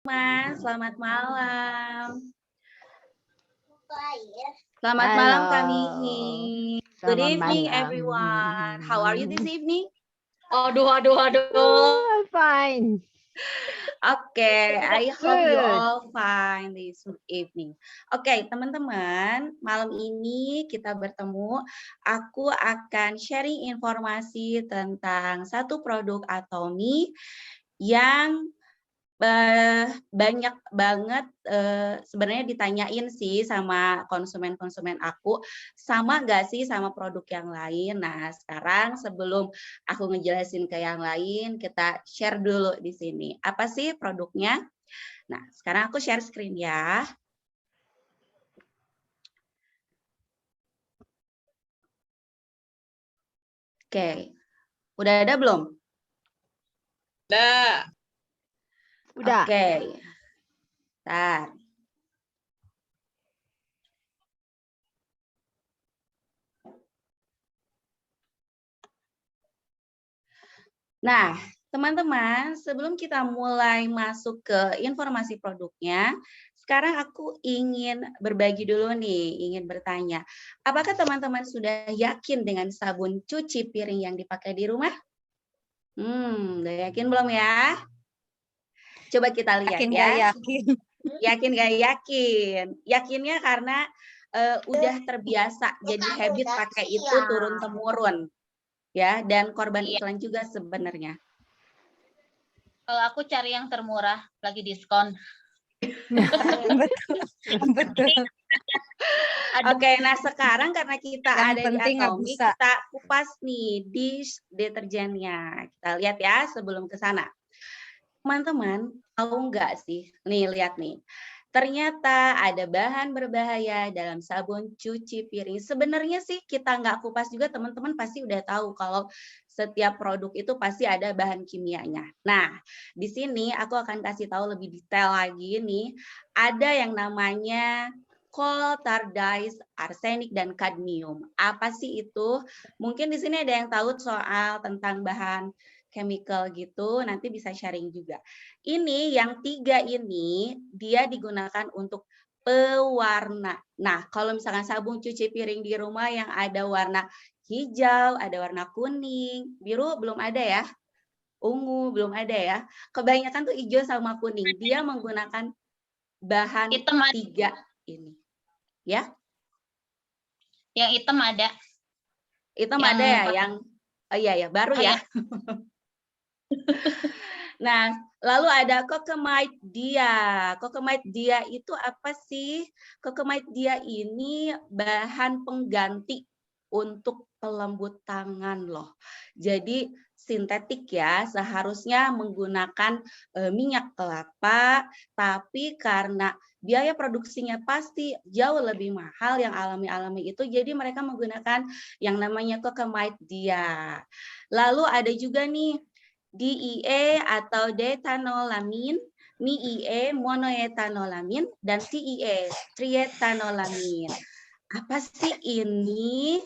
Mas, selamat malam. Selamat malam Kak Mihi. Halo, Good selamat evening malam. everyone. How are you this evening? Aduh. I'm fine. Okay, I hope you Good. all fine this evening. Oke, teman-teman, malam ini kita bertemu. Aku akan sharing informasi tentang satu produk Atomy yang banyak banget, sebenarnya ditanyain sih sama konsumen-konsumen aku, sama nggak sih sama produk yang lain? Nah, sekarang sebelum aku ngejelasin ke yang lain, kita share dulu di sini. Apa sih produknya? Nah, sekarang aku share screen ya. Oke, udah ada belum? Udah. Oke, bentar. Nah, teman-teman, sebelum kita mulai masuk ke informasi produknya, sekarang aku ingin berbagi dulu nih, ingin bertanya. Apakah teman-teman sudah yakin dengan sabun cuci piring yang dipakai di rumah? Udah yakin belum ya? Coba kita lihat Yakin ya. gak yakin? Yakin gak yakin? Yakinnya karena udah terbiasa, jadi habit pakai itu turun-temurun. Ya, dan korban iklan juga sebenarnya. Kalau aku cari yang termurah, lagi diskon. Betul. Oke, nah sekarang karena kita Yang ada di penting nggak Atomy, busa. kita kupas nih dish deterjennya. Kita lihat ya sebelum ke sana. Teman-teman, tahu nggak sih? Nih, lihat nih. Ternyata ada bahan berbahaya dalam sabun cuci piring. Sebenarnya sih kita nggak kupas juga, teman-teman pasti udah tahu kalau setiap produk itu pasti ada bahan kimianya. Nah, di sini aku akan kasih tahu lebih detail lagi nih. Ada yang namanya coal tar dyes, arsenik, dan kadmium. Apa sih itu? Mungkin di sini ada yang tahu soal tentang bahan chemical gitu, nanti bisa sharing juga. Ini yang 3 ini dia digunakan untuk pewarna. Nah, kalau misalkan sabun cuci piring di rumah yang ada warna hijau, ada warna kuning, biru belum ada ya, ungu belum ada ya. Kebanyakan tuh hijau sama kuning. Dia menggunakan bahan Hitam ada. 3 ini. Ya, Yang hitam ada. hitam Yang ada ya, yang oh iya ya, baru ya. Nah, lalu ada Cocoamide dia. Cocoamide dia itu apa sih? Cocoamide dia ini bahan pengganti untuk pelembut tangan loh. Jadi sintetik ya, seharusnya menggunakan minyak kelapa, tapi karena biaya produksinya pasti jauh lebih mahal yang alami-alami itu, jadi mereka menggunakan yang namanya Cocoamide dia. Lalu ada juga nih DEA atau detanolamin, NIE monoetanolamin, dan TEA triethanolamin. Apa sih ini?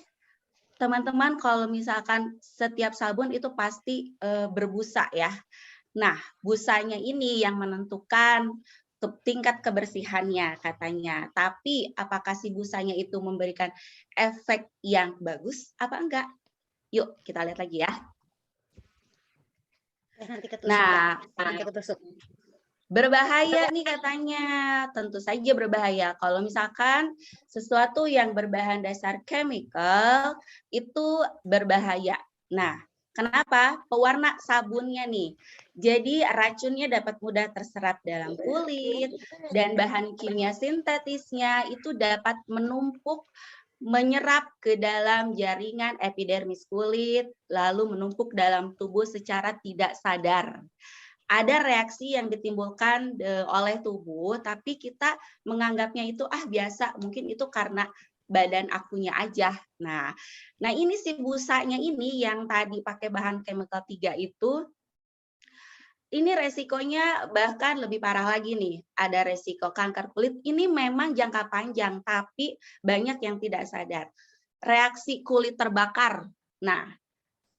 Teman-teman, kalau misalkan setiap sabun itu pasti berbusa ya. Nah, busanya ini yang menentukan tingkat kebersihannya katanya. Tapi apakah si busanya itu memberikan efek yang bagus apa enggak? Yuk kita lihat lagi ya. Nanti ketusuk. Nah, Nanti ketusuk. berbahaya nih katanya, tentu saja berbahaya. Kalau misalkan sesuatu yang berbahan dasar chemical itu berbahaya. Nah, kenapa? Pewarna sabunnya nih. Jadi racunnya dapat mudah terserap dalam kulit dan bahan kimia sintetisnya itu dapat menumpuk menyerap ke dalam jaringan epidermis kulit, lalu menumpuk dalam tubuh secara tidak sadar. Ada reaksi yang ditimbulkan oleh tubuh, tapi kita menganggapnya itu biasa, mungkin itu karena badan akunya aja. Nah ini si busanya ini yang tadi pakai bahan chemical 3 itu, ini resikonya bahkan lebih parah lagi nih. Ada resiko kanker kulit, ini memang jangka panjang, tapi banyak yang tidak sadar. Reaksi kulit terbakar. Nah,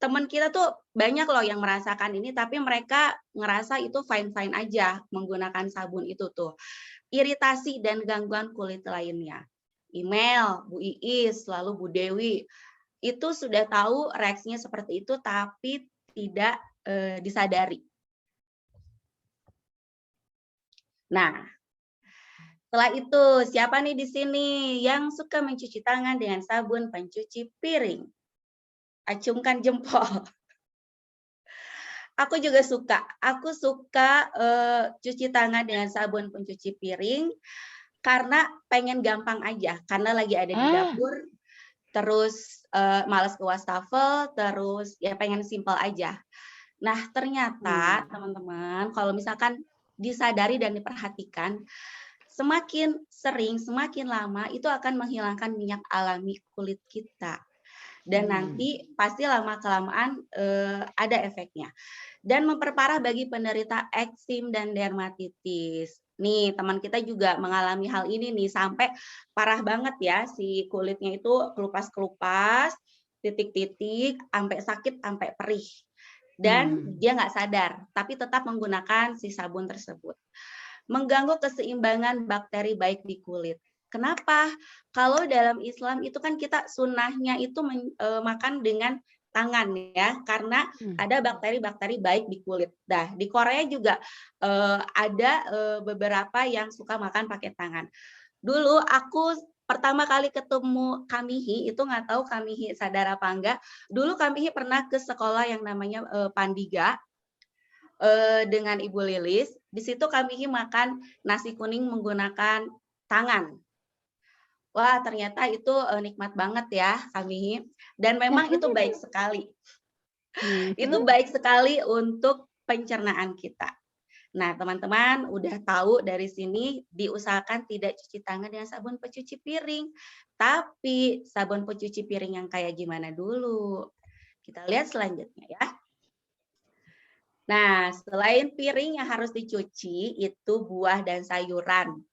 teman kita tuh banyak loh yang merasakan ini, tapi mereka ngerasa itu fine-fine aja menggunakan sabun itu tuh. Iritasi dan gangguan kulit lainnya. Email, Bu Iis, lalu Bu Dewi, itu sudah tahu reaksinya seperti itu, tapi tidak disadari. Nah, setelah itu siapa nih di sini yang suka mencuci tangan dengan sabun pencuci piring? Acungkan jempol. Aku juga suka. Aku suka cuci tangan dengan sabun pencuci piring karena pengen gampang aja. Karena lagi ada di dapur, terus malas ke wastafel, terus ya pengen simple aja. Nah, ternyata teman-teman, kalau misalkan disadari dan diperhatikan, semakin sering, semakin lama itu akan menghilangkan minyak alami kulit kita. Dan nanti pasti lama-kelamaan ada efeknya. Dan memperparah bagi penderita eksim dan dermatitis. Nih, teman kita juga mengalami hal ini nih, sampai parah banget ya, si kulitnya itu kelupas-kelupas, titik-titik, sampai sakit, sampai perih. Dan dia nggak sadar, tapi tetap menggunakan si sabun tersebut. Mengganggu keseimbangan bakteri baik di kulit. Kenapa? Kalau dalam Islam itu kan kita sunnahnya itu makan dengan tangan ya, karena ada bakteri-bakteri baik di kulit. Nah, di Korea juga ada beberapa yang suka makan pakai tangan. Dulu aku pertama kali ketemu Kamihi, itu nggak tahu Kamihi sadar apa enggak. Dulu Kamihi pernah ke sekolah yang namanya Pandiga dengan Ibu Lilis. Di situ Kamihi makan nasi kuning menggunakan tangan. Wah, ternyata itu nikmat banget ya, Kamihi. Dan memang itu baik sekali. Itu baik sekali untuk pencernaan kita. Nah, teman-teman udah tahu dari sini, diusahakan tidak cuci tangan dengan sabun pencuci piring. Tapi sabun pencuci piring yang kayak gimana dulu? Kita lihat selanjutnya ya. Nah, selain piring yang harus dicuci, itu buah dan sayuran.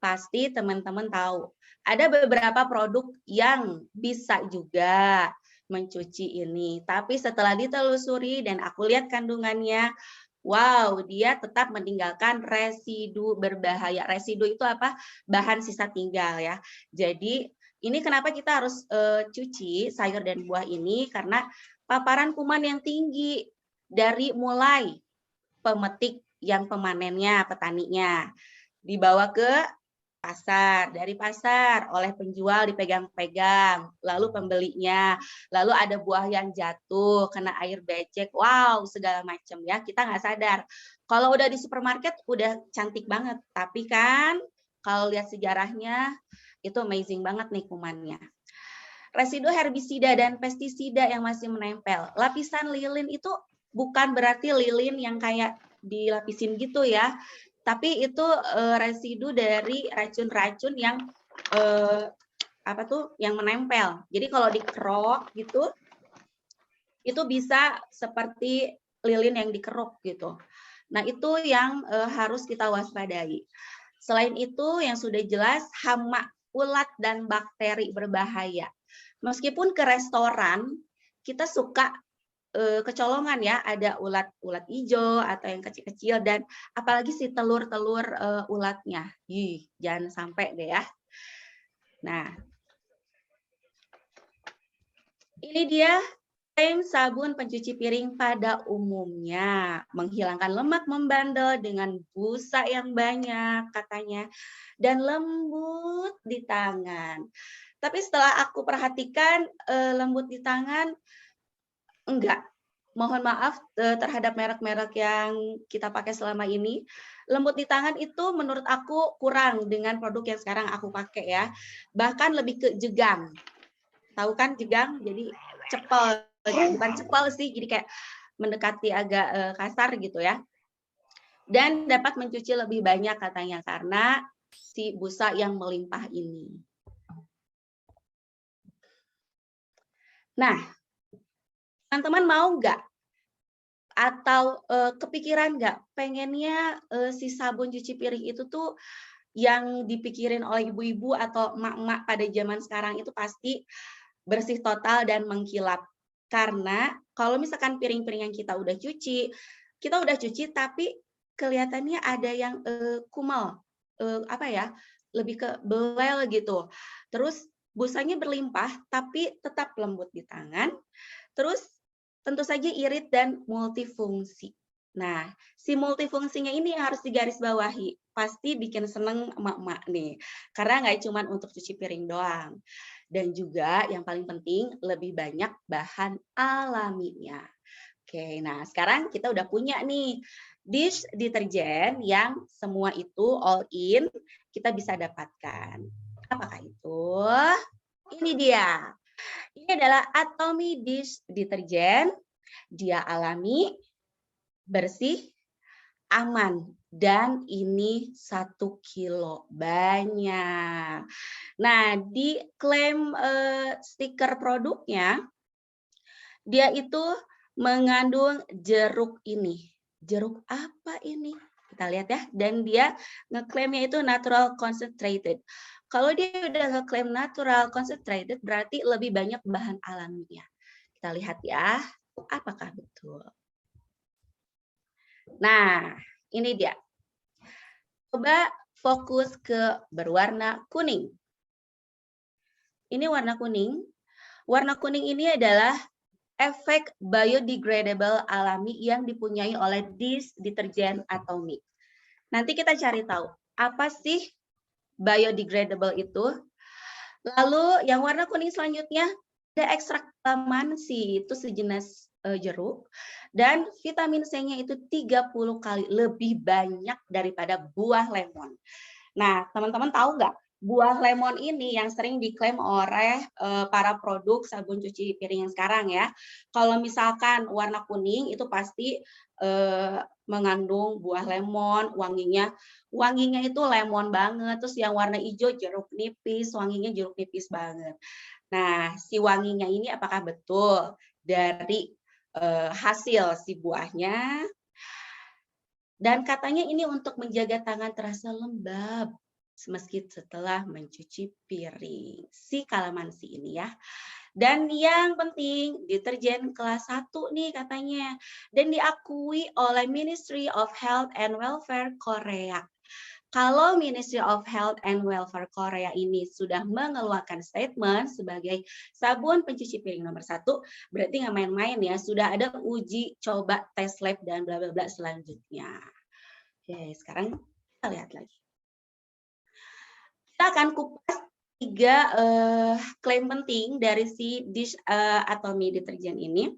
Pasti teman-teman tahu. Ada beberapa produk yang bisa juga mencuci ini. Tapi setelah ditelusuri dan aku lihat kandungannya, wow, dia tetap meninggalkan residu berbahaya. Residu itu apa? Bahan sisa tinggal ya. Jadi ini kenapa kita harus cuci sayur dan buah ini, karena paparan kuman yang tinggi dari mulai pemetik yang pemanennya, petaninya, dibawa ke pasar, dari pasar oleh penjual dipegang-pegang, lalu pembelinya, lalu ada buah yang jatuh, kena air becek, wow, segala macam ya, kita nggak sadar. Kalau udah di supermarket udah cantik banget, tapi kan kalau lihat sejarahnya itu amazing banget nih kumannya. Residu herbisida dan pestisida yang masih menempel. Lapisan lilin itu bukan berarti lilin yang kayak dilapisin gitu ya, tapi itu residu dari racun-racun yang yang menempel. Jadi kalau dikerok gitu, itu bisa seperti lilin yang dikeruk gitu. Nah, itu yang harus kita waspadai. Selain itu, yang sudah jelas hama, ulat dan bakteri berbahaya. Meskipun ke restoran kita suka kecolongan ya, ada ulat hijau atau yang kecil-kecil, dan apalagi si telur-telur ulatnya. Jangan sampai deh ya. Nah, ini dia klaim sabun pencuci piring pada umumnya. Menghilangkan lemak membandel dengan busa yang banyak katanya, dan lembut di tangan. Tapi setelah aku perhatikan lembut di tangan, enggak. Mohon maaf terhadap merek-merek yang kita pakai selama ini. Lembut di tangan itu menurut aku kurang dengan produk yang sekarang aku pakai ya. Bahkan lebih ke jegang. Tahu kan jegang? Jadi cepel. Bukan cepel sih, jadi kayak mendekati agak kasar gitu ya. Dan dapat mencuci lebih banyak katanya karena si busa yang melimpah ini. Nah, teman-teman mau nggak atau kepikiran nggak pengennya si sabun cuci piring itu tuh yang dipikirin oleh ibu-ibu atau emak-emak pada zaman sekarang itu pasti bersih total dan mengkilap. Karena kalau misalkan piring-piring yang kita udah cuci tapi kelihatannya ada yang kumal, apa ya, lebih ke belel gitu. Terus busanya berlimpah tapi tetap lembut di tangan. Terus tentu saja irit dan multifungsi. Nah, si multifungsinya ini yang harus digarisbawahi. Pasti bikin seneng emak-emak nih. Karena nggak cuma untuk cuci piring doang. Dan juga yang paling penting lebih banyak bahan alaminya. Oke, nah sekarang kita udah punya nih dish deterjen yang semua itu all in kita bisa dapatkan. Apakah itu? Ini dia. Ini adalah Atomy Dish Deterjen. Dia alami, bersih, aman. Dan ini 1 kilo. Banyak. Nah, di klaim stiker produknya, dia itu mengandung jeruk ini. Jeruk apa ini? Kita lihat ya. Dan dia ngeklaimnya itu natural concentrated. Kalau dia udah ngeklaim natural concentrated, berarti lebih banyak bahan alaminya. Kita lihat ya, apakah betul? Nah, ini dia. Coba fokus ke berwarna kuning. Ini warna kuning. Warna kuning ini adalah efek biodegradable alami yang dipunyai oleh dish deterjen Atomy. Nanti kita cari tahu, apa sih biodegradable itu? Lalu yang warna kuning selanjutnya ada ekstrak kalamansi, itu sejenis jeruk, dan vitamin C-nya itu 30 kali lebih banyak daripada buah lemon. Nah, teman-teman tahu nggak? Buah lemon ini yang sering diklaim oleh para produk sabun cuci piring yang sekarang ya. Kalau misalkan warna kuning itu pasti mengandung buah lemon, wanginya itu lemon banget. Terus yang warna hijau jeruk nipis, wanginya jeruk nipis banget. Nah, si wanginya ini apakah betul dari hasil si buahnya? Dan katanya ini untuk menjaga tangan terasa lembab meski setelah mencuci piring. Si kalamansi ini ya. Dan yang penting deterjen kelas 1 nih katanya. Dan diakui oleh Ministry of Health and Welfare Korea. Kalau Ministry of Health and Welfare Korea ini sudah mengeluarkan statement sebagai sabun pencuci piring nomor 1, berarti nggak main-main ya, sudah ada uji coba tes lab dan bla bla bla selanjutnya. Oke, sekarang kita lihat lagi. Kita akan kupas 3 klaim penting dari si dish Atomy deterjen ini.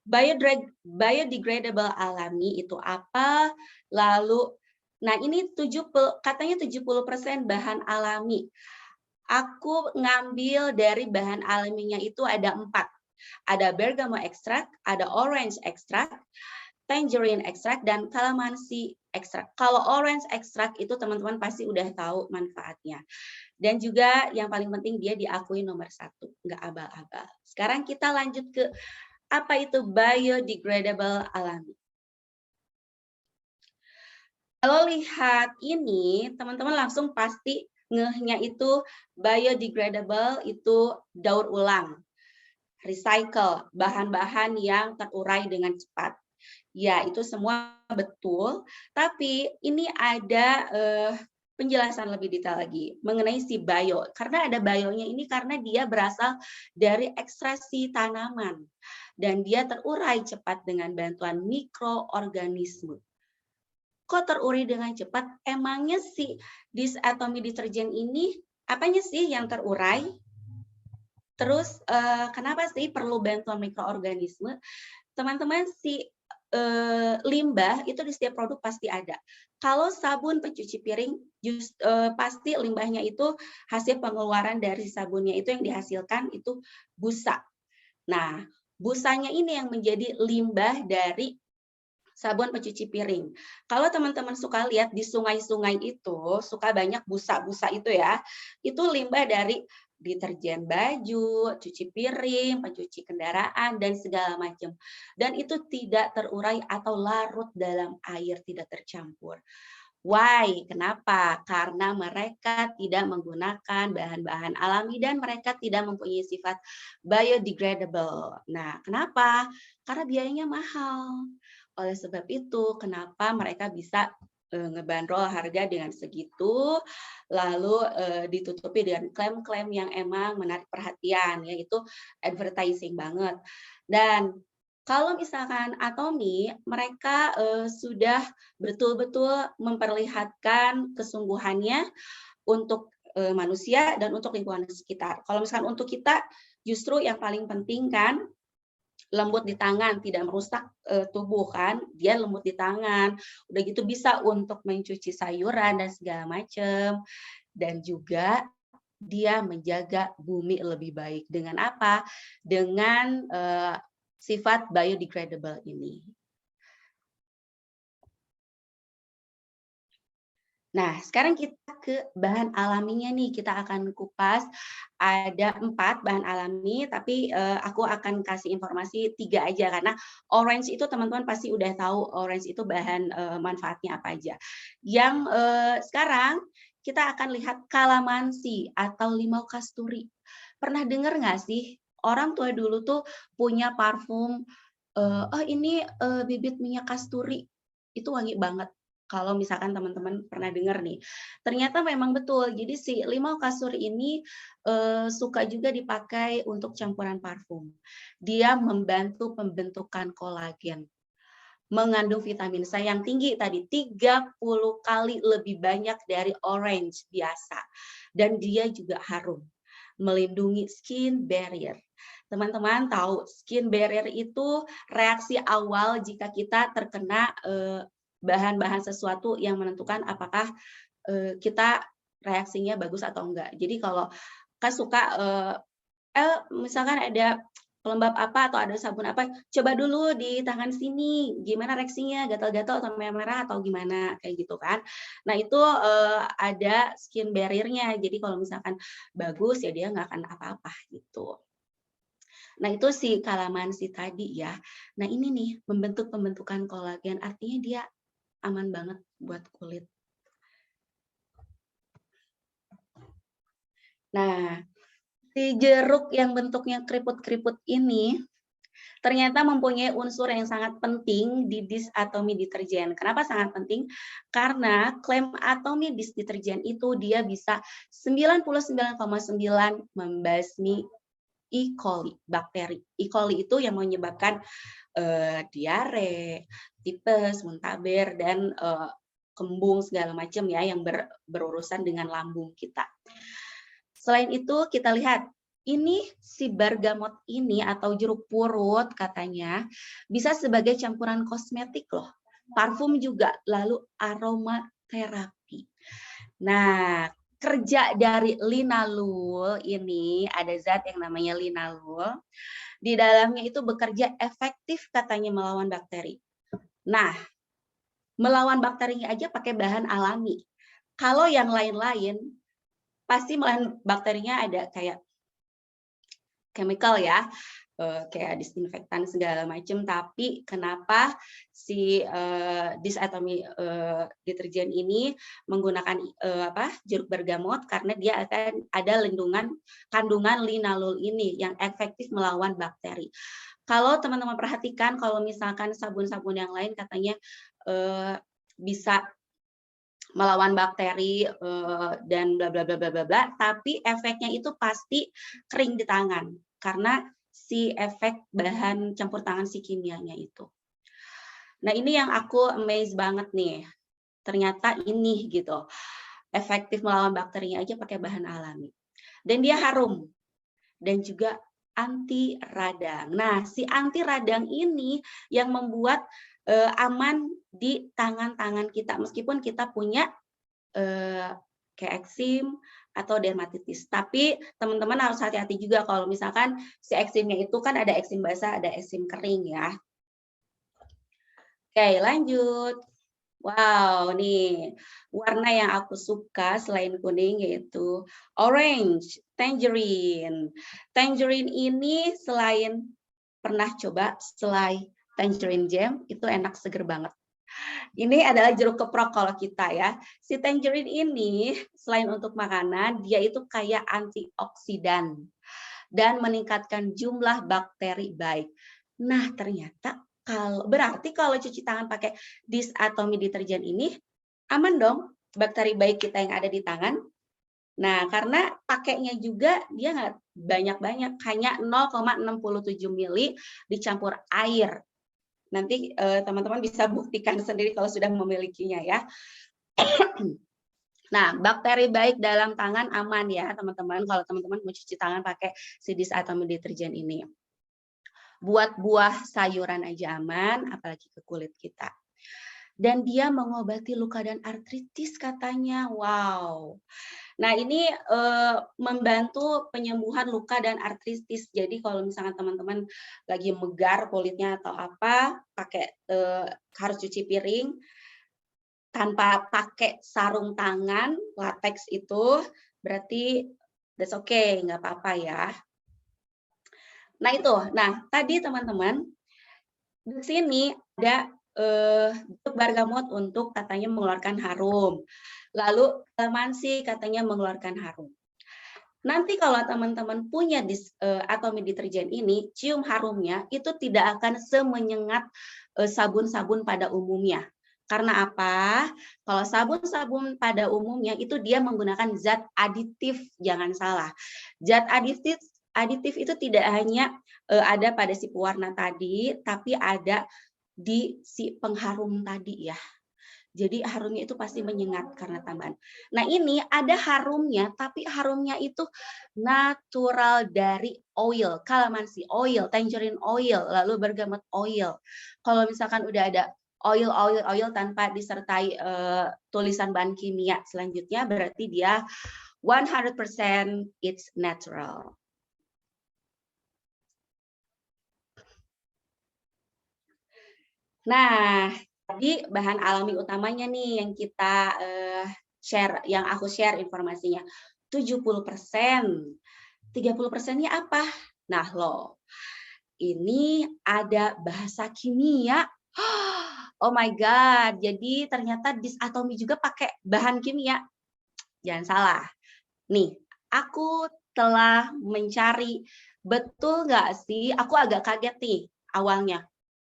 Biodegradable alami itu apa? Lalu, nah ini katanya 70% bahan alami. Aku ngambil dari bahan alaminya itu ada 4. Ada bergamot ekstrak, ada orange ekstrak, tangerine ekstrak, dan kalamansi ekstrak. Kalau orange ekstrak itu teman-teman pasti udah tahu manfaatnya. Dan juga yang paling penting dia diakui nomor 1, nggak abal-abal. Sekarang kita lanjut ke apa itu biodegradable alami. Kalau lihat ini, teman-teman langsung pasti ngehnya itu biodegradable itu daur ulang, recycle, bahan-bahan yang terurai dengan cepat. Ya, itu semua betul, tapi ini ada penjelasan lebih detail lagi mengenai si bio. Karena ada bionya ini karena dia berasal dari ekstraksi tanaman dan dia terurai cepat dengan bantuan mikroorganisme. Kok terurai dengan cepat? Emangnya si dish Atomy deterjen ini apanya sih yang terurai? Terus kenapa sih perlu bantuan mikroorganisme? Teman-teman, si limbah itu di setiap produk pasti ada. Kalau sabun pencuci piring, pasti limbahnya itu hasil pengeluaran dari sabunnya itu yang dihasilkan itu busa. Nah, busanya ini yang menjadi limbah dari sabun pencuci piring. Kalau teman-teman suka lihat di sungai-sungai itu, suka banyak busa-busa itu ya, itu limbah dari deterjen baju, cuci piring, pencuci kendaraan, dan segala macam. Dan itu tidak terurai atau larut dalam air, tidak tercampur. Why? Kenapa? Karena mereka tidak menggunakan bahan-bahan alami dan mereka tidak mempunyai sifat biodegradable. Nah, kenapa? Karena biayanya mahal. Oleh sebab itu, kenapa mereka bisa ngebanderol harga dengan segitu, lalu ditutupi dengan klaim-klaim yang emang menarik perhatian, yaitu advertising banget. Dan kalau misalkan Atomy, mereka sudah betul-betul memperlihatkan kesungguhannya untuk manusia dan untuk lingkungan sekitar. Kalau misalkan untuk kita, justru yang paling penting kan, lembut di tangan, tidak merusak tubuh kan, dia lembut di tangan. Udah gitu bisa untuk mencuci sayuran dan segala macam. Dan juga dia menjaga bumi lebih baik. Dengan apa? Dengan sifat biodegradable ini. Nah, sekarang kita ke bahan alaminya nih, kita akan kupas. Ada 4 bahan alami, tapi aku akan kasih informasi 3 aja, karena orange itu teman-teman pasti udah tahu orange itu bahan manfaatnya apa aja. Yang sekarang kita akan lihat kalamansi atau limau kasturi. Pernah dengar nggak sih, orang tua dulu tuh punya parfum, oh ini bibit minyak kasturi, itu wangi banget. Kalau misalkan teman-teman pernah dengar nih, ternyata memang betul. Jadi si limau kasturi ini suka juga dipakai untuk campuran parfum. Dia membantu pembentukan kolagen, mengandung vitamin C yang tinggi tadi 30 kali lebih banyak dari orange biasa, dan dia juga harum, melindungi skin barrier. Teman-teman tahu skin barrier itu reaksi awal jika kita terkena bahan-bahan sesuatu yang menentukan apakah kita reaksinya bagus atau enggak. Jadi kalau kan suka misalkan ada pelembab apa atau ada sabun apa, coba dulu di tangan sini, gimana reaksinya, gatal-gatal atau merah-merah atau gimana, kayak gitu kan. Nah itu ada skin barrier-nya, jadi kalau misalkan bagus ya dia nggak akan apa-apa gitu. Nah itu si kalamansi tadi ya. Nah ini nih membentuk pembentukan kolagen, artinya dia aman banget buat kulit. Nah, si jeruk yang bentuknya keriput-keriput ini ternyata mempunyai unsur yang sangat penting di disatomi deterjen. Kenapa sangat penting? Karena klaim atomi deterjen itu dia bisa 99,9 membasmi E. coli, bakteri. E. coli itu yang menyebabkan diare, tipes, muntaber, dan kembung segala macam ya yang berurusan dengan lambung kita. Selain itu kita lihat ini si bergamot ini atau jeruk purut katanya bisa sebagai campuran kosmetik loh, parfum juga, lalu aromaterapi. Nah, kerja dari linalol ini ada zat yang namanya linalol. Di dalamnya itu bekerja efektif katanya melawan bakteri. Nah, melawan bakterinya aja pakai bahan alami. Kalau yang lain-lain, pasti melawan bakterinya ada kayak chemical ya, kayak disinfektan segala macam. Tapi kenapa si disatomi deterjen ini menggunakan jeruk bergamot? Karena dia akan ada kandungan linalol ini yang efektif melawan bakteri. Kalau teman-teman perhatikan, kalau misalkan sabun-sabun yang lain katanya bisa melawan bakteri dan bla bla bla bla bla, tapi efeknya itu pasti kering di tangan karena si efek bahan campur tangan si kimianya itu. Nah ini yang aku amazed banget nih, ternyata ini gitu efektif melawan bakterinya aja pakai bahan alami, dan dia harum dan juga anti radang. Nah si anti radang ini yang membuat aman di tangan-tangan kita meskipun kita punya kayak eksim atau dermatitis. Tapi teman-teman harus hati-hati juga kalau misalkan si eksimnya itu kan ada eksim basah, ada eksim kering ya. Oke, lanjut. Wow, nih warna yang aku suka selain kuning yaitu orange, tangerine. Tangerine ini selain pernah coba selai tangerine jam itu enak seger banget. Ini adalah jeruk keprok kalau kita ya. Si tangerine ini selain untuk makanan, dia itu kaya antioksidan dan meningkatkan jumlah bakteri baik. Nah, ternyata berarti kalau cuci tangan pakai disatomi deterjen ini aman dong bakteri baik kita yang ada di tangan. Nah, karena pakainya juga dia nggak banyak-banyak, hanya 0,67 mili dicampur air. Nanti teman-teman bisa buktikan sendiri kalau sudah memilikinya ya. Nah, bakteri baik dalam tangan aman ya teman-teman kalau teman-teman mau cuci tangan pakai si disatomi deterjen ini. Buat buah sayuran aja aman, apalagi ke kulit kita. Dan dia mengobati luka dan artritis katanya. Wow. Nah, ini membantu penyembuhan luka dan artritis. Jadi kalau misalkan teman-teman lagi megar kulitnya atau apa, harus cuci piring tanpa pakai sarung tangan latex itu, berarti that's okay, nggak apa-apa ya. Nah itu, tadi teman-teman di sini ada bergamot untuk katanya mengeluarkan harum. Lalu kalamansi katanya mengeluarkan harum. Nanti kalau teman-teman punya atomi deterjen ini, cium harumnya itu tidak akan semenyengat sabun-sabun pada umumnya. Karena apa? Kalau sabun-sabun pada umumnya itu dia menggunakan zat aditif, jangan salah. Zat aditif itu tidak hanya ada pada si pewarna tadi, tapi ada di si pengharum tadi ya. Jadi harumnya itu pasti menyengat karena tambahan. Nah ini ada harumnya, tapi harumnya itu natural dari oil, kalamansi oil, tangerine oil, lalu bergamot oil. Kalau misalkan udah ada oil tanpa disertai tulisan bahan kimia selanjutnya, berarti dia 100% it's natural. Nah, tadi bahan alami utamanya nih yang kita share, yang aku share informasinya. 70%. 30%-nya apa? Nah, loh. Ini ada bahasa kimia. Oh my God. Jadi ternyata disatomi juga pakai bahan kimia. Jangan salah. Nih, aku telah mencari, betul nggak sih? Aku agak kaget nih awalnya.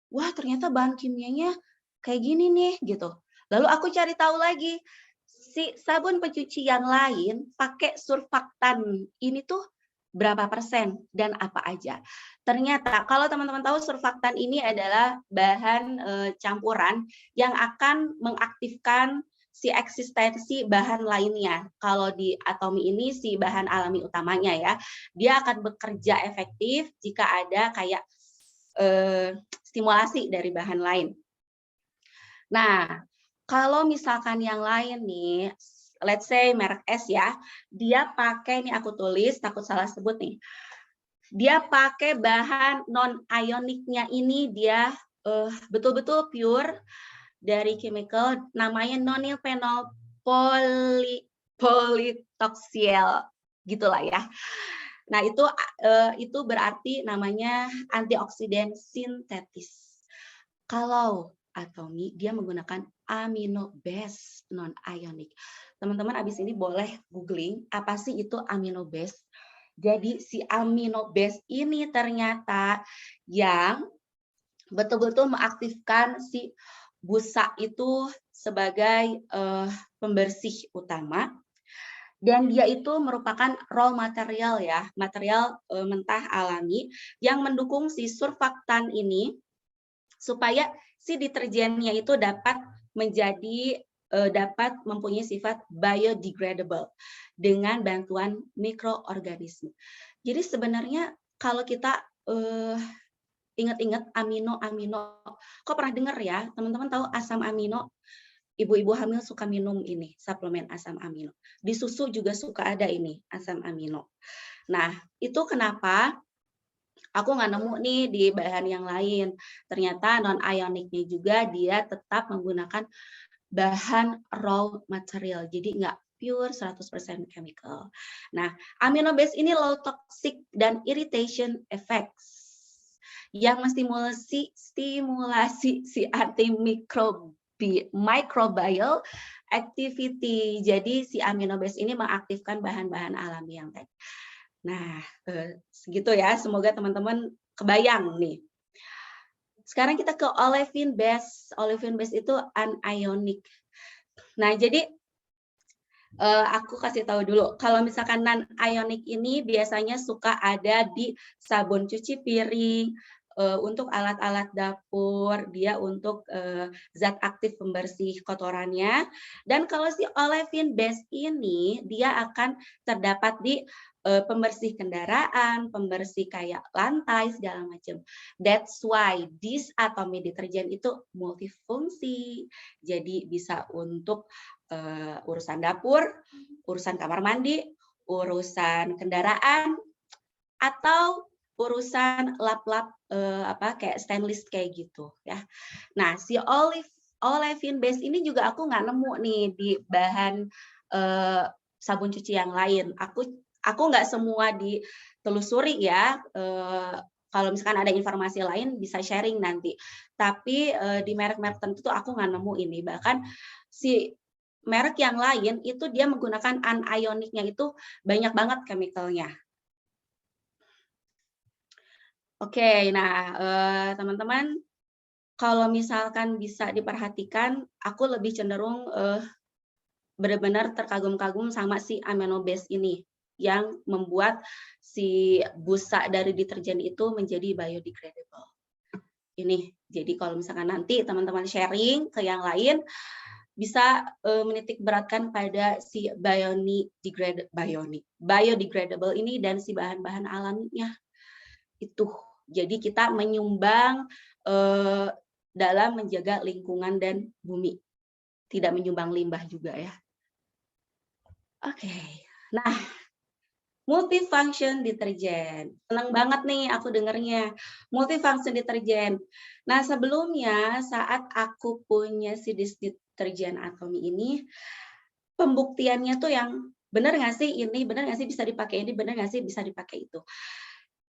Wah, ternyata bahan kimianya kayak gini nih, gitu. Lalu aku cari tahu lagi, si sabun pencuci yang lain pakai surfaktan ini tuh berapa persen dan apa aja. Ternyata kalau teman-teman tahu surfaktan ini adalah bahan campuran yang akan mengaktifkan si eksistensi bahan lainnya. Kalau di atomi ini si bahan alami utamanya ya, dia akan bekerja efektif jika ada kayak stimulasi dari bahan lain. Nah, kalau misalkan yang lain nih, let's say merek S ya, dia pakai, nih aku tulis, takut salah sebut nih, dia pakai bahan non-ioniknya ini, dia betul-betul pure dari chemical, namanya nonylphenol polytoksyl, gitulah ya. Nah, itu berarti namanya antioksidan sintetis. Kalau atomi, dia menggunakan amino base non-ionic. Teman-teman abis ini boleh googling, apa sih itu amino base? Jadi si amino base ini ternyata yang betul-betul mengaktifkan si busa itu sebagai pembersih utama. Dan dia itu merupakan raw material ya, material mentah alami yang mendukung si surfaktan ini supaya si deterjennya itu dapat mempunyai sifat biodegradable dengan bantuan mikroorganisme. Jadi sebenarnya kalau kita ingat-ingat amino, kok pernah dengar ya, teman-teman tahu asam amino? Ibu-ibu hamil suka minum ini, suplemen asam amino. Di susu juga suka ada ini, asam amino. Nah, itu kenapa aku nggak nemu nih di bahan yang lain. Ternyata non-ioniknya juga dia tetap menggunakan bahan raw material. Jadi nggak pure 100% chemical. Nah, amino base ini low toxic dan irritation effects yang menstimulasi si antimikrob microbial activity. Jadi si amino base ini mengaktifkan bahan-bahan alami yang tadi. Nah, segitu ya. Semoga teman-teman kebayang nih. Sekarang kita ke olefin base. Olefin base itu anionic. Nah, jadi aku kasih tahu dulu. Kalau misalkan non-ionic ini biasanya suka ada di sabun cuci piring, untuk alat-alat dapur, dia untuk zat aktif pembersih kotorannya. Dan kalau si olefin base ini, dia akan terdapat di pembersih kendaraan, pembersih kayak lantai, segala macam. That's why disatomic deterjen itu multifungsi. Jadi bisa untuk urusan dapur, urusan kamar mandi, urusan kendaraan, atau urusan lap-lap kayak stainless kayak gitu ya. Nah, si olefin base ini juga aku nggak nemu nih di bahan sabun cuci yang lain. Aku nggak semua ditelusuri ya. Kalau misalkan ada informasi lain bisa sharing nanti. Tapi di merek-merek tertentu tuh aku nggak nemu ini. Bahkan si merek yang lain itu dia menggunakan anionic-nya itu banyak banget chemical-nya. Oke, nah teman-teman, kalau misalkan bisa diperhatikan, aku lebih cenderung benar-benar terkagum-kagum sama si amino base ini yang membuat si busa dari deterjen itu menjadi biodegradable. Ini, jadi kalau misalkan nanti teman-teman sharing ke yang lain, bisa menitik beratkan pada si biodegradable ini dan si bahan-bahan alaminya. Itu. Jadi kita menyumbang dalam menjaga lingkungan dan bumi. Tidak menyumbang limbah juga ya. Oke. Nah, multifunction deterjen. Senang banget nih aku dengernya. Multifunction deterjen. Nah, sebelumnya saat aku punya si deterjen Atomy ini, pembuktiannya tuh yang benar nggak sih ini, benar nggak sih bisa dipakai ini, benar nggak sih bisa dipakai itu.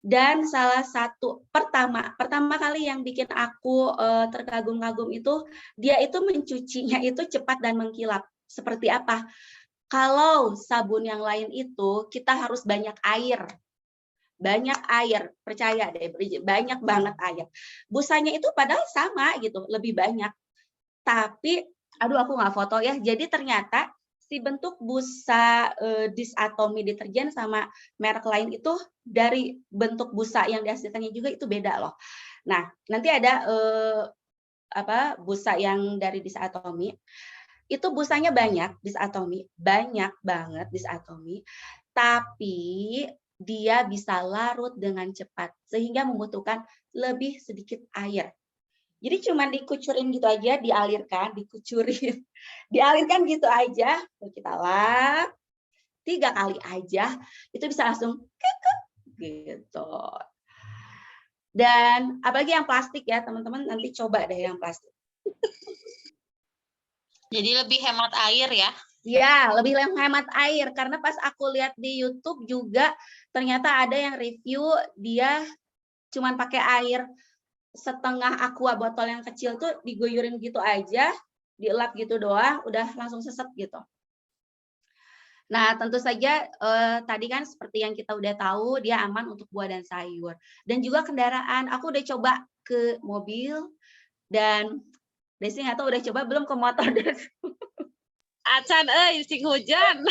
Dan salah satu pertama kali yang bikin aku terkagum-kagum itu, dia itu mencucinya itu cepat dan mengkilap. Seperti apa? Kalau sabun yang lain itu kita harus banyak air. Banyak air, percaya deh, banyak banget air. Busanya itu padahal sama gitu, lebih banyak. Tapi, aduh aku nggak foto ya, jadi ternyata si bentuk busa disatomy deterjen sama merek lain itu dari bentuk busa yang dihasilkannya juga itu beda loh. Nah, nanti ada busa yang dari disatomy. Itu busanya banyak disatomy, banyak banget disatomy, tapi dia bisa larut dengan cepat sehingga membutuhkan lebih sedikit air. Jadi cuma dikucurin gitu aja, dialirkan, dikucurin, dialirkan gitu aja, kita lap 3 kali aja, itu bisa langsung gitu. Dan apalagi yang plastik ya teman-teman, nanti coba deh yang plastik. Jadi lebih hemat air ya? Ya, lebih hemat air karena pas aku lihat di YouTube juga ternyata ada yang review dia cuma pakai air setengah aqua botol yang kecil tuh diguyurin gitu aja, dielap gitu doang, udah langsung sesep gitu. Nah, tentu saja tadi kan seperti yang kita udah tahu, dia aman untuk buah dan sayur. Dan juga kendaraan, aku udah coba ke mobil, dan Desi nggak tahu udah coba belum ke motor. Acan sing hujan.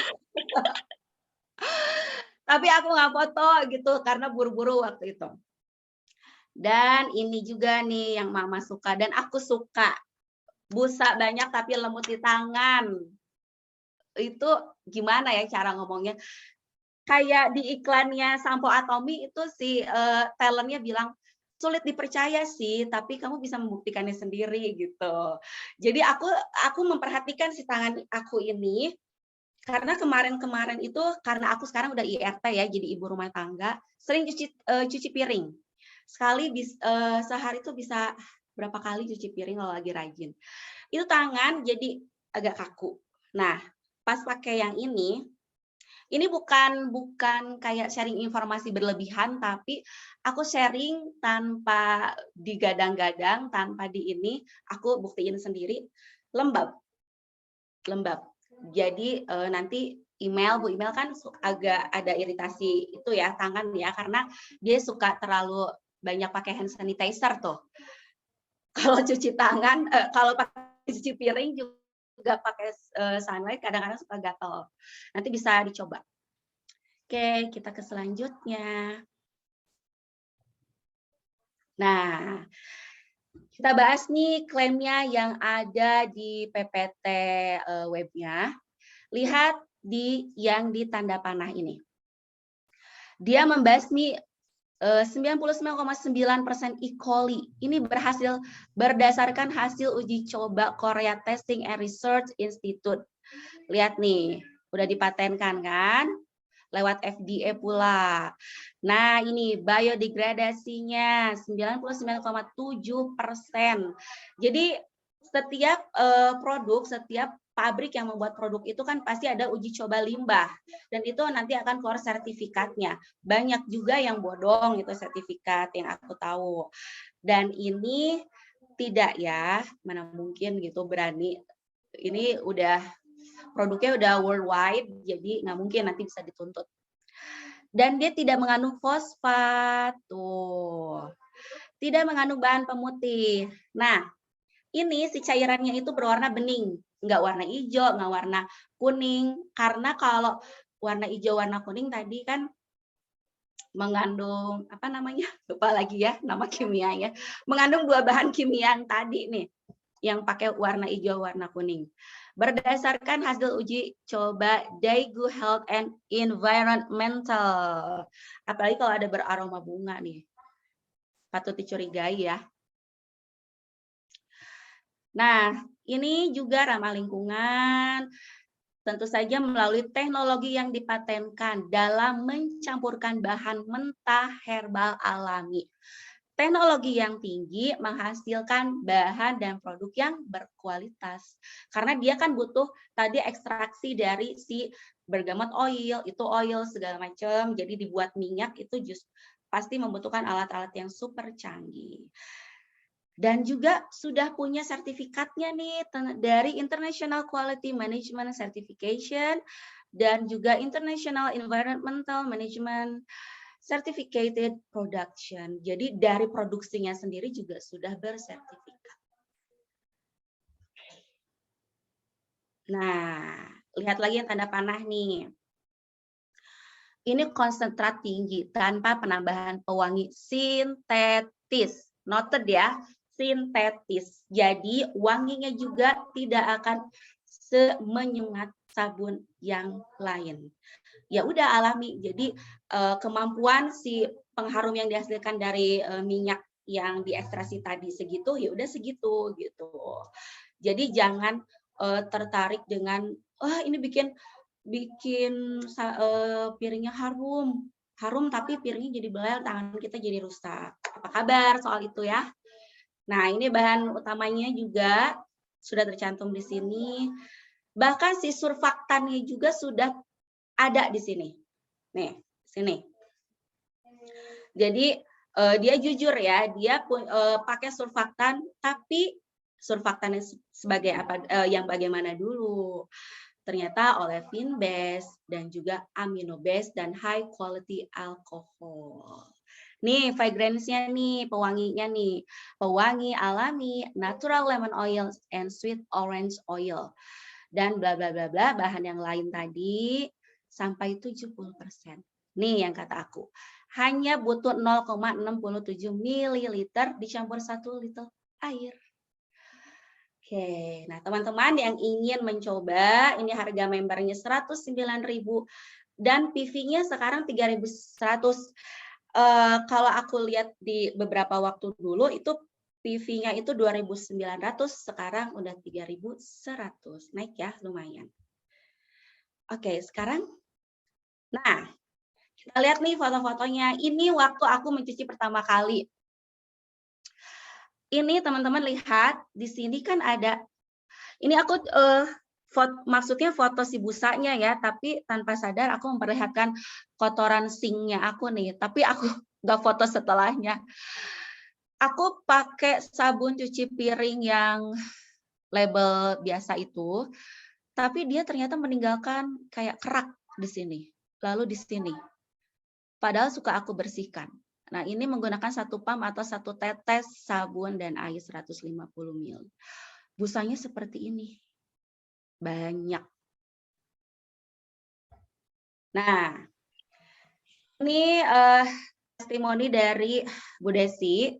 Tapi aku nggak foto gitu, karena buru-buru waktu itu. Dan ini juga nih yang Mama suka dan aku suka. Busa banyak tapi lembut di tangan. Itu gimana ya cara ngomongnya? Kayak di iklannya sampo Atomy itu si talentnya bilang sulit dipercaya sih, tapi kamu bisa membuktikannya sendiri gitu. Jadi aku memperhatikan si tangan aku ini karena kemarin-kemarin itu karena aku sekarang udah IRT ya, jadi ibu rumah tangga, sering cuci piring. Sekali sehari itu bisa berapa kali cuci piring kalau lagi rajin. Itu tangan jadi agak kaku. Nah, pas pakai yang ini bukan kayak sharing informasi berlebihan, tapi aku sharing tanpa digadang-gadang, tanpa aku buktiin sendiri. lembab. Jadi nanti Bu Email kan agak ada iritasi itu ya tangan ya, karena dia suka terlalu banyak pakai hand sanitizer tuh. Kalau cuci tangan, kalau pakai cuci piring juga pakai sunlight kadang-kadang suka gatel. Nanti bisa dicoba. Oke, kita ke selanjutnya. Nah, kita bahas nih klaimnya yang ada di PPT webnya. Lihat yang di tanda panah ini. Dia membasmi 99,9% E. coli. Ini berhasil berdasarkan hasil uji coba Korea Testing and Research Institute. Lihat nih, udah dipatenkan kan? Lewat FDA pula. Nah, ini biodegradasinya 99,7%. Jadi setiap produk, setiap pabrik yang membuat produk itu kan pasti ada uji coba limbah, dan itu nanti akan keluar sertifikatnya. Banyak juga yang bodong itu sertifikat yang aku tahu. Dan ini tidak ya, mana mungkin gitu berani. Ini udah produknya udah worldwide, jadi nggak mungkin nanti bisa dituntut. Dan dia tidak mengandung fosfat, tuh. Tidak mengandung bahan pemutih. Nah, ini si cairannya itu berwarna bening, nggak warna hijau, nggak warna kuning. Karena kalau warna hijau, warna kuning tadi kan mengandung apa namanya? Lupa lagi ya nama kimianya. Mengandung dua bahan kimia yang tadi nih, yang pakai warna hijau, warna kuning. Berdasarkan hasil uji coba Daegu Health and Environmental. Apalagi kalau ada beraroma bunga nih. Patut dicurigai ya. Nah, ini juga ramah lingkungan, tentu saja melalui teknologi yang dipatenkan dalam mencampurkan bahan mentah herbal alami. Teknologi yang tinggi menghasilkan bahan dan produk yang berkualitas. Karena dia kan butuh tadi ekstraksi dari si bergamot oil, itu oil segala macam, jadi dibuat minyak itu pasti membutuhkan alat-alat yang super canggih. Dan juga sudah punya sertifikatnya nih dari International Quality Management Certification dan juga International Environmental Management Certificated Production. Jadi dari produksinya sendiri juga sudah bersertifikat. Nah, lihat lagi yang tanda panah nih. Ini konsentrat tinggi tanpa penambahan pewangi sintetis. Noted ya. Sintetis. Jadi wanginya juga tidak akan semenyengat sabun yang lain. Ya udah alami. Jadi kemampuan si pengharum yang dihasilkan dari minyak yang diekstrasi tadi segitu, ya udah segitu gitu. Jadi jangan tertarik dengan ini bikin piringnya harum tapi piringnya jadi belel, tangan kita jadi rusak. Apa kabar soal itu ya? Nah, ini bahan utamanya juga sudah tercantum di sini. Bahkan si surfaktannya juga sudah ada di sini. Nih, sini. Jadi dia jujur ya, dia pakai surfaktan, tapi surfaktannya sebagai apa? Yang bagaimana dulu? Ternyata olefin base dan juga amino base dan high quality alcohol. Nih, fragrance-nya nih, pewanginya nih. Pewangi alami, natural lemon oil, and sweet orange oil. Dan bla bla bla bla, bahan yang lain tadi sampai 70%. Nih yang kata aku. Hanya butuh 0,67 ml dicampur 1 liter air. Oke, nah teman-teman yang ingin mencoba, ini harga membernya 109.000 dan PV-nya sekarang 3.100. Kalau aku lihat di beberapa waktu dulu itu PV-nya itu 2.900, sekarang udah 3.100. Naik ya, lumayan. Oke, sekarang nah, kita lihat nih foto-fotonya. Ini waktu aku mencuci pertama kali. Ini teman-teman lihat di sini kan ada. Ini aku maksudnya foto si busanya ya, tapi tanpa sadar aku memperlihatkan kotoran sinknya aku nih, tapi aku nggak foto setelahnya. Aku pakai sabun cuci piring yang label biasa itu, tapi dia ternyata meninggalkan kayak kerak di sini, lalu di sini. Padahal suka aku bersihkan. Nah, ini menggunakan 1 pump atau 1 tetes sabun dan air 150 ml. Busanya seperti ini. Banyak. Nah, ini testimoni dari Bu Desi.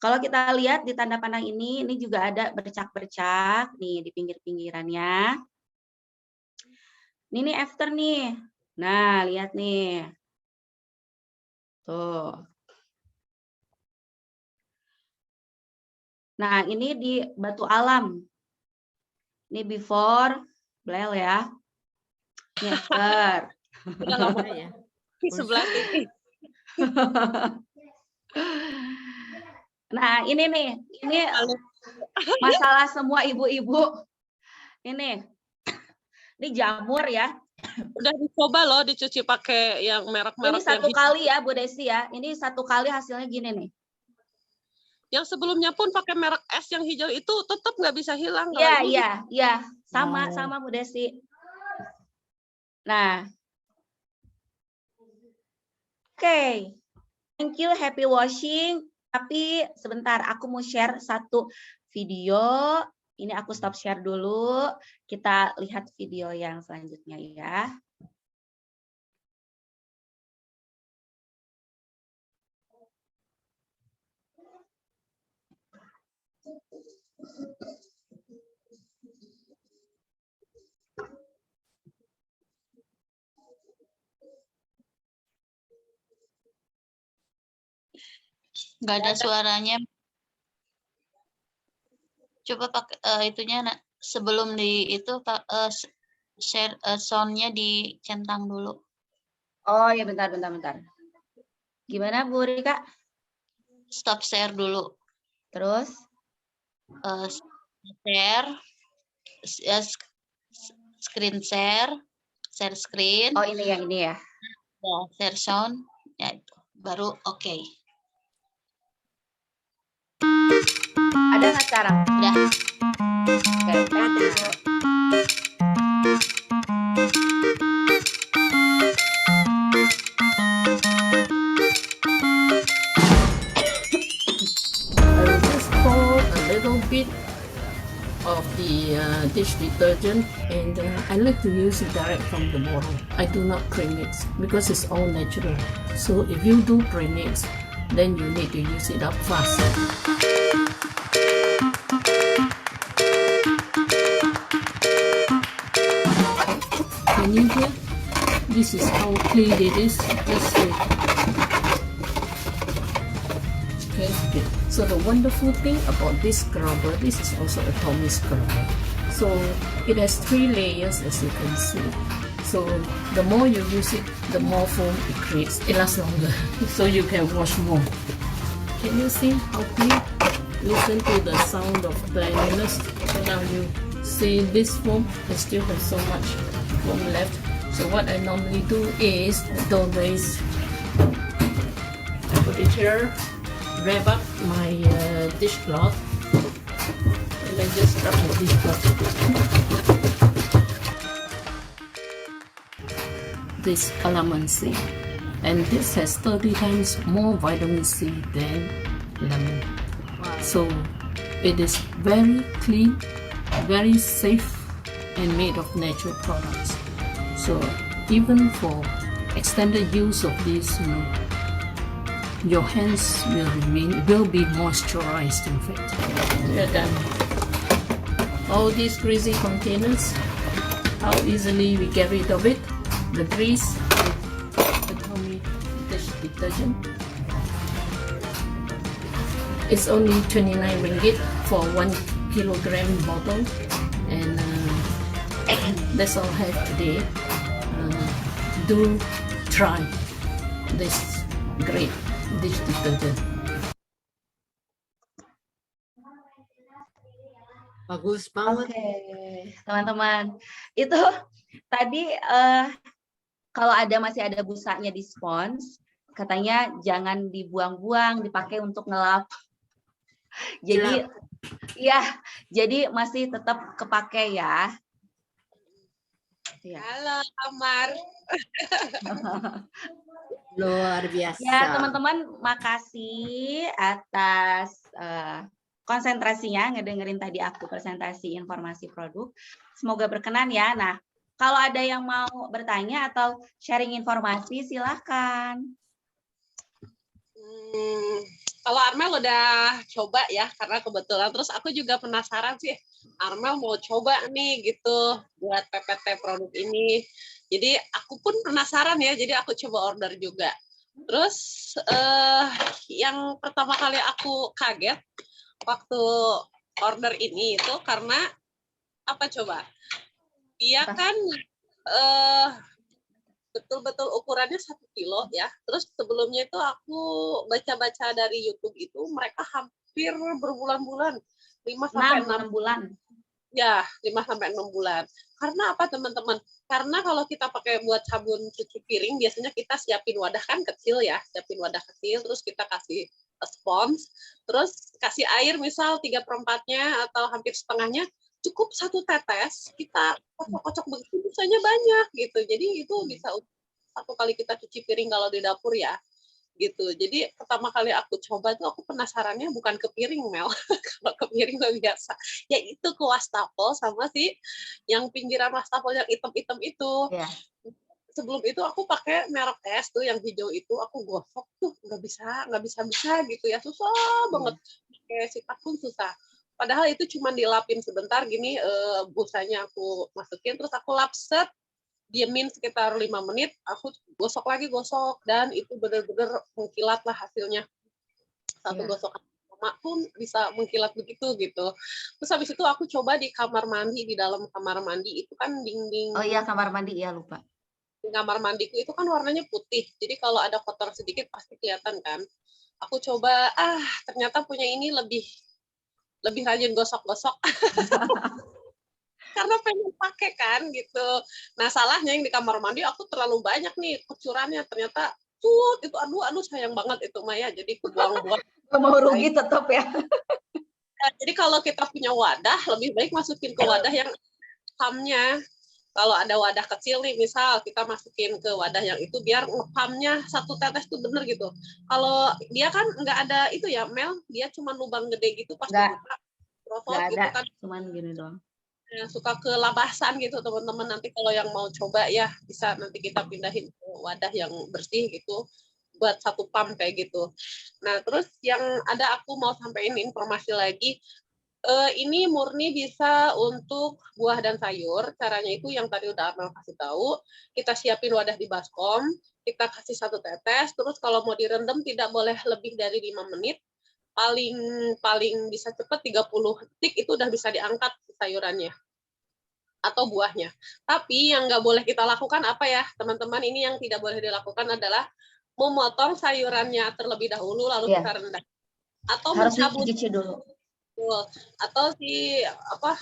Kalau kita lihat di tanda pandang ini juga ada bercak-bercak nih di pinggir-pinggirannya. Ini after nih. Nah, lihat nih. Tuh. Nah, ini di batu alam. Ini before, Blel ya. Ini after. Udah nggak mau Ya. di sebelah TV. Nah, ini nih, ini masalah semua ibu-ibu. Ini jamur ya. Udah dicoba loh dicuci pakai yang merek-merek Ini 1 kali ya, Bu Desi ya. Ini 1 kali hasilnya gini nih. Yang sebelumnya pun pakai merek es yang hijau itu tetap nggak bisa hilang. Iya. Sama Bu Desi. Nah. Oke. Thank you, happy washing. Tapi sebentar, aku mau share 1 video. Ini aku stop share dulu. Kita lihat video yang selanjutnya ya. Nggak ada suaranya. Coba pakai itunya sebelum di itu share soundnya dicentang dulu. Oh ya, bentar. Gimana Bu Rika? Stop share dulu. Terus? Share, screen share screen. Oh, ini ya. Ya, share sound. Ya itu. Baru oke. Ada nggak sekarang? Udah. Oke, thank you. I will just pour a little bit of the dish detergent, and I like to use it direct from the bottle. I do not premix because it's all natural. So if you do premix, then you need to use it up fast. Can you hear? This is how clean it is. Just see. Okay. So the wonderful thing about this scrubber, this is also a Tommy scrubber. So it has 3 layers, as you can see. So the more you use it, the more foam it creates. It lasts longer, so you can wash more. Can you see how clean? Listen to the sound of cleanliness. So now you see this foam, it still has so much foam left. So what I normally do is, always I put it here, wrap up my dishcloth, and I just rub the dishcloth. This calamansi, and this has 30 times more vitamin C than lemon. So it is very clean, very safe, and made of natural products. So even for extended use of this, your hands will be moisturized. In fact, we are done. All these greasy containers, how easily we get rid of it. The grease with the Tommy dish detergent. It's only 29 ringgit for 1 kilogram bottle, and that's all I have today. Do try this great dish detergent. Bagus banget. Oke, teman-teman. Itu tadi kalau masih ada busanya di spons, katanya jangan dibuang-buang, dipakai untuk ngelap. Jadi Iya, jadi masih tetap kepake ya. Iya. Halo, Amar. Luar Ya, biasa. teman-teman, makasih atas konsentrasinya ngedengerin tadi aku presentasi informasi produk. Semoga berkenan ya. Nah, kalau ada yang mau bertanya atau sharing informasi, silahkan. Kalau Armel udah coba ya, karena kebetulan. Terus aku juga penasaran sih, Armel mau coba nih gitu buat PPT produk ini. Jadi aku pun penasaran ya, jadi aku coba order juga. Terus yang pertama kali aku kaget waktu order ini itu karena apa coba? Dia kan betul-betul ukurannya 1 kilo ya. Terus sebelumnya itu aku baca-baca dari YouTube itu mereka hampir berbulan-bulan 5 sampai 6 bulan. ya, 5 sampai 6 bulan. Karena apa teman-teman? Karena kalau kita pakai buat sabun cuci piring biasanya kita siapin wadah kan kecil ya, siapin wadah kecil terus kita kasih spons, terus kasih air misal 3/4-nya atau hampir setengahnya, cukup 1 tetes, kita kocok-kocok begitu bisanya banyak gitu. Jadi itu bisa 1 kali kita cuci piring kalau di dapur ya, gitu. Jadi pertama kali aku coba tuh aku penasarannya bukan ke piring, Mel. Kalau ke piring mah biasa. Ya itu ke wastafel sama si yang pinggiran wastafel yang hitam-hitam itu. Ya. Sebelum itu aku pakai merek es tuh yang hijau itu, aku gosok tuh nggak bisa gitu ya, susah banget. Kayak sikat pun susah. Padahal itu cuma dilapin sebentar gini, busanya aku masukin, terus aku lap set, diemin sekitar 5 menit, aku gosok dan itu bener-bener mengkilat lah hasilnya. Satu gosokan pertama pun bisa mengkilat begitu gitu. Terus habis itu aku coba di kamar mandi, di dalam kamar mandi itu kan dinding. Oh iya, kamar mandi ya, lupa. Di kamar mandiku itu kan warnanya putih, jadi kalau ada kotor sedikit pasti kelihatan kan. Aku coba, ternyata punya ini lebih rajin gosok-gosok. Karena pengen pakai kan gitu. Nah salahnya yang di kamar mandi aku terlalu banyak nih kucurannya, ternyata itu aduh sayang banget itu Maya, jadi buang-buang. Mau rugi tetap ya. Jadi kalau kita punya wadah lebih baik masukin ke wadah yang pumpnya. Kalau ada wadah kecil nih, misal kita masukin ke wadah yang itu biar ngepumpnya 1 tetes tuh bener gitu. Kalau dia kan nggak ada itu ya Mel, dia cuma lubang gede gitu pas dibuka, nggak ada, gitu kan. cuman gini doang. Suka kelabasan gitu teman-teman, nanti kalau yang mau coba ya bisa nanti kita pindahin ke wadah yang bersih gitu buat 1 pump kayak gitu. Nah terus yang ada aku mau sampaikan informasi lagi, ini murni bisa untuk buah dan sayur. Caranya itu yang tadi udah Armel kasih tahu, kita siapin wadah di baskom, kita kasih 1 tetes, terus kalau mau direndam tidak boleh lebih dari 5 menit, paling bisa cepat 30 detik itu udah bisa diangkat sayurannya atau buahnya. Tapi yang nggak boleh kita lakukan apa ya teman-teman, ini yang tidak boleh dilakukan adalah memotong sayurannya terlebih dahulu lalu kita rendam atau harus mencabut dicuci dulu. Atau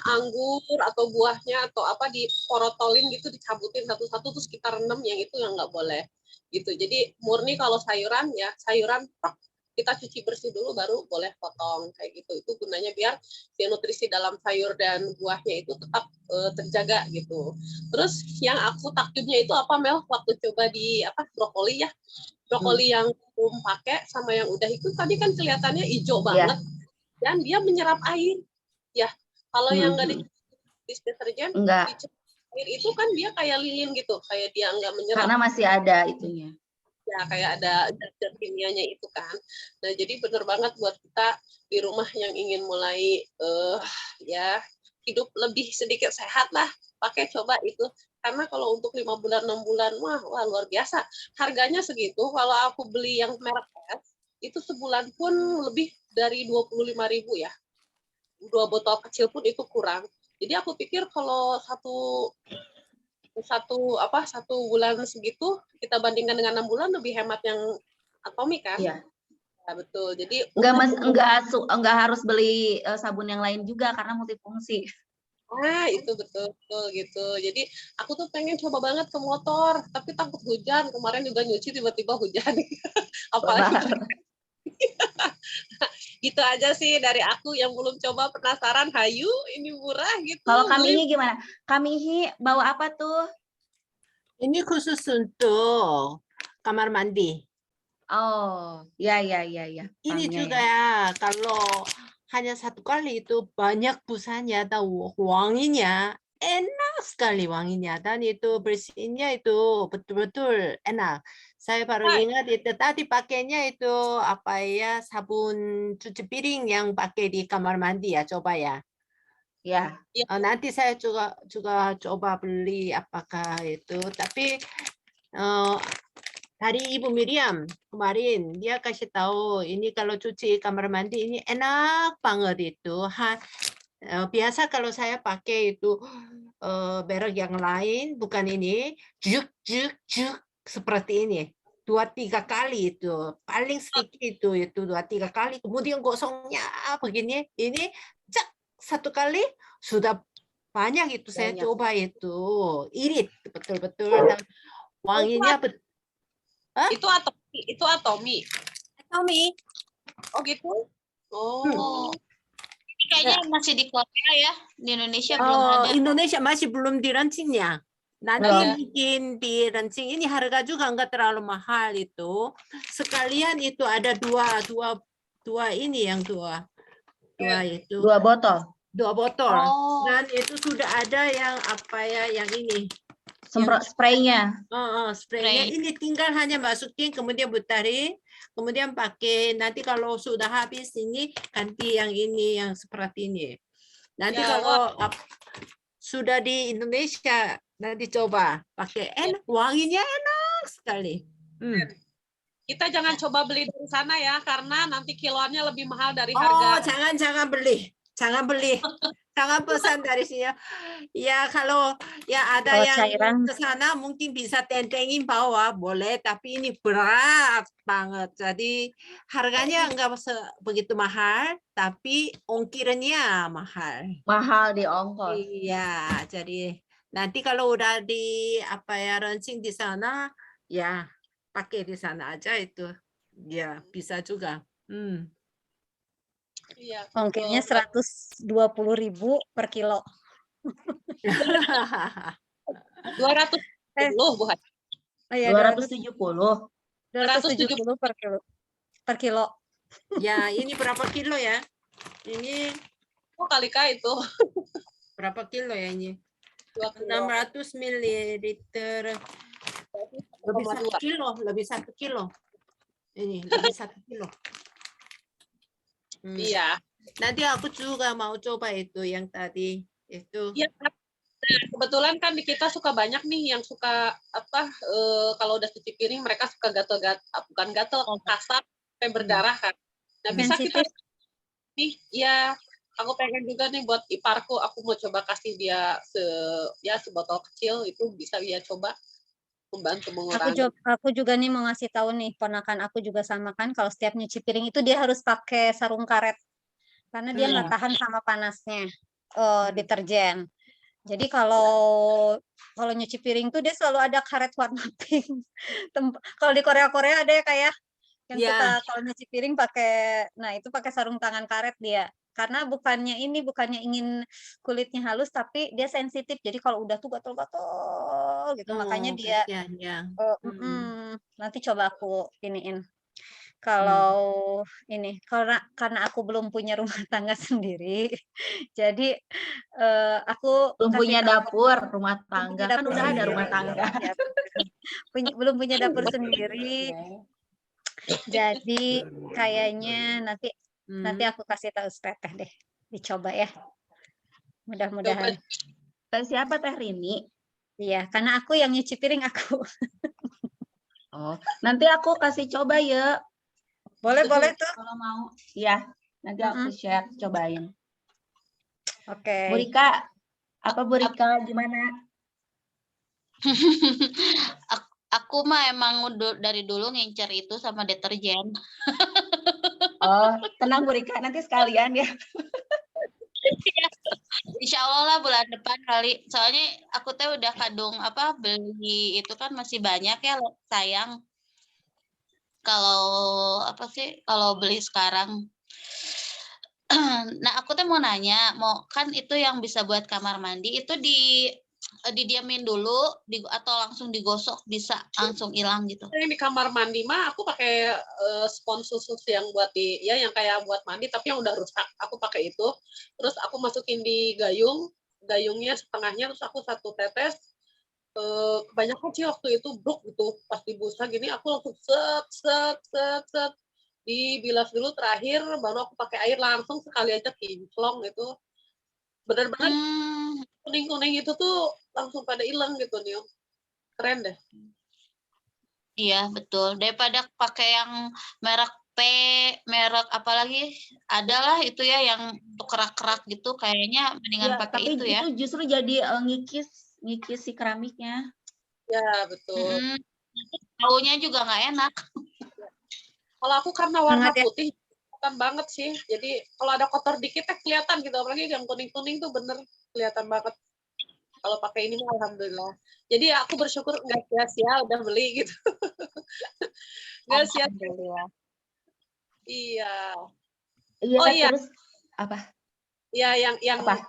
anggur atau buahnya atau apa diporotolin gitu, dicabutin satu-satu terus kita rendam, yang itu yang nggak boleh gitu. Jadi murni kalau sayuran ya sayuran kita cuci bersih dulu baru boleh potong kayak gitu. Itu gunanya biar si nutrisi dalam sayur dan buahnya itu tetap terjaga gitu. Terus yang aku takjubnya itu apa Mel, waktu coba di brokoli ya, brokoli yang belum pakai sama yang udah itu tadi kan kelihatannya hijau banget. Dan dia menyerap air ya. Kalau yang nggak di deterjen, air itu kan dia kayak lilin gitu, kayak dia nggak menyerap karena masih ada itunya ya, kayak ada zat kimianya itu kan. Nah jadi bener banget buat kita di rumah yang ingin mulai ya hidup lebih sedikit sehat lah, pakai coba itu. Karena kalau untuk 5 bulan 6 bulan wah luar biasa harganya segitu. Kalau aku beli yang merek S itu sebulan pun lebih dari 25.000 ya. 2 botol kecil pun itu kurang. Jadi aku pikir kalau satu bulan segitu kita bandingkan dengan 6 bulan lebih hemat yang Atomy kan? Iya. Nah, betul. Jadi enggak harus beli sabun yang lain juga karena multifungsi. Nah, itu betul gitu. Jadi aku tuh pengen coba banget ke motor, tapi takut hujan. Kemarin juga nyuci tiba-tiba hujan. Apalagi Gitu aja sih dari aku yang belum coba, penasaran, hayu ini murah gitu. Kalau beli. Kamihi gimana? Kamihi bawa apa tuh? Ini khusus untuk kamar mandi. Oh, ya. Ini Pamnya juga ya. ya, kalau hanya satu kali itu banyak busanya atau wanginya enak sekali wanginya, dan itu bersihnya itu betul-betul enak. Saya baru Wah. ingat itu tadi pakainya itu apa ya, sabun cuci piring yang pakai di kamar mandi ya, coba ya. Ya. Nanti saya juga coba beli apakah itu, tapi dari Ibu Miriam kemarin dia kasih tahu ini kalau cuci kamar mandi ini enak banget itu. Biasa kalau saya pakai itu merek yang lain bukan ini, juk seperti ini. 2-3 kali itu paling sedikit itu 2-3 kali, kemudian gosongnya begini, ini cek satu kali sudah banyak itu. Saya Banyak. coba itu irit betul-betul dan wanginya Itu Atomi. Tommy. Oh gitu? Oh. Ini kayaknya masih di Korea ya, di Indonesia belum ada. Indonesia masih belum di-launching-nya. Nanti Belum. mungkin di-launching, ini harga juga enggak terlalu mahal itu. Sekalian itu ada dua ini yang dua itu 2 botol. 2 botol. Oh, Dan itu sudah ada yang apa ya, yang ini. Semprot spraynya. Spraynya Spray. ini tinggal hanya masukin, kemudian putarin, kemudian pakai. Nanti kalau sudah habis ini ganti yang ini yang seperti ini. Nanti Ya, kalau sudah di Indonesia nanti coba pakai, enak, wanginya enak sekali. Kita jangan coba beli dari sana ya, karena nanti kiloannya lebih mahal dari Oh, harga. jangan beli. Jangan beli. Jangan pesan dari sini. Ya kalau ya ada Kalau yang cairan. ke sana mungkin bisa tentengin bawa, boleh, tapi ini berat banget. Jadi harganya enggak begitu mahal, tapi ongkirnya mahal. Mahal di ongkos. Iya, jadi nanti kalau udah di apa ya, launching di sana, ya pakai di sana aja itu. Ya, bisa juga. Iya. Ongkirnya betul. 120.000 per kilo. 270 Bu Hadi. Oh ya, 270. 270 per kilo. Per kilo. Ya, ini berapa kilo ya? Ini Oh, kali Kak itu. berapa kilo ya ini? 2 kilo. 600 mililiter. Lebih 1 2,2. kilo, lebih 1 kilo. Ini lebih 1 kilo. Iya. Nanti aku juga mau coba itu yang tadi itu. Iya. Nah, kebetulan kan di kita suka banyak nih yang suka kalau udah cuci piring mereka suka bukan gatel, kasar sampai berdarah kan. Nah, bisa kita nih, ya aku pengen juga nih buat iparku, aku mau coba kasih dia sebotol kecil itu bisa dia coba membantu mengurangi. Aku juga nih mau ngasih tahu nih, ponakan aku juga sama kan, kalau setiap nyuci piring itu dia harus pakai sarung karet. Karena dia nggak tahan sama panasnya deterjen. Jadi kalau nyuci piring tuh dia selalu ada karet warna pink. Kalau di Korea ada ya kayak yang suka kalau nyuci piring pakai, nah itu pakai sarung tangan karet dia. Karena bukannya ingin kulitnya halus, tapi dia sensitif. Jadi kalau udah tuh gatel-gatel gitu, makanya dia nanti coba aku iniin. Kalau ini karena aku belum punya rumah tangga sendiri, jadi aku Belum punya kasih tahu dapur rumah tangga, kan dapur udah ada sendiri. rumah tangga. Ya, belum punya dapur sendiri. Jadi kayaknya nanti aku kasih tahu Teteh deh, dicoba ya. Mudah-mudahan. Siapa Teh Rini? Iya, karena aku yang nyuci piring aku. Oh, nanti aku kasih coba ya. Boleh tuh. Kalau mau. Iya, nanti aku share, cobain. Oke. Bu Rika, Bu Rika gimana? Aku mah emang dari dulu ngincer itu sama deterjen. Oh, tenang Bu Rika, nanti sekalian ya. Insya Allah lah bulan depan kali. Soalnya aku teh udah kadung beli itu kan masih banyak ya, sayang. Kalau beli sekarang. Nah, aku tuh mau nanya, kan itu yang bisa buat kamar mandi itu didiamin dulu atau langsung digosok bisa langsung hilang gitu? Yang di kamar mandi mah aku pakai spons khusus yang buat ya yang kayak buat mandi tapi yang udah rusak. Aku pakai itu. Terus aku masukin di gayungnya setengahnya, terus aku 1 tetes. Kebanyakan sih waktu itu bruk gitu. Pas dibusa gini aku langsung set dibilas dulu, terakhir baru aku pakai air langsung sekali aja kinclong gitu. Benar-benar kuning-kuning itu tuh langsung pada hilang gitu nih. Keren deh. Iya, betul. Daripada pakai yang merek merek apalagi adalah itu ya yang kerak-kerak gitu, kayaknya mendingan Ya, pakai tapi itu ya. itu justru jadi ngikis si keramiknya. Ya, betul. Baunya juga nggak enak. Kalau aku karena warna Banget ya. putih kelihatan banget sih. Jadi kalau ada kotor dikit kelihatan gitu. Apalagi yang kuning-kuning tuh bener kelihatan banget. Kalau pakai ini alhamdulillah. Jadi aku bersyukur nggak sia-sia udah beli gitu. Nggak sia-sia. Alhamdulillah. Iya. Iya, Oh iya, terus apa? ya yang Apa?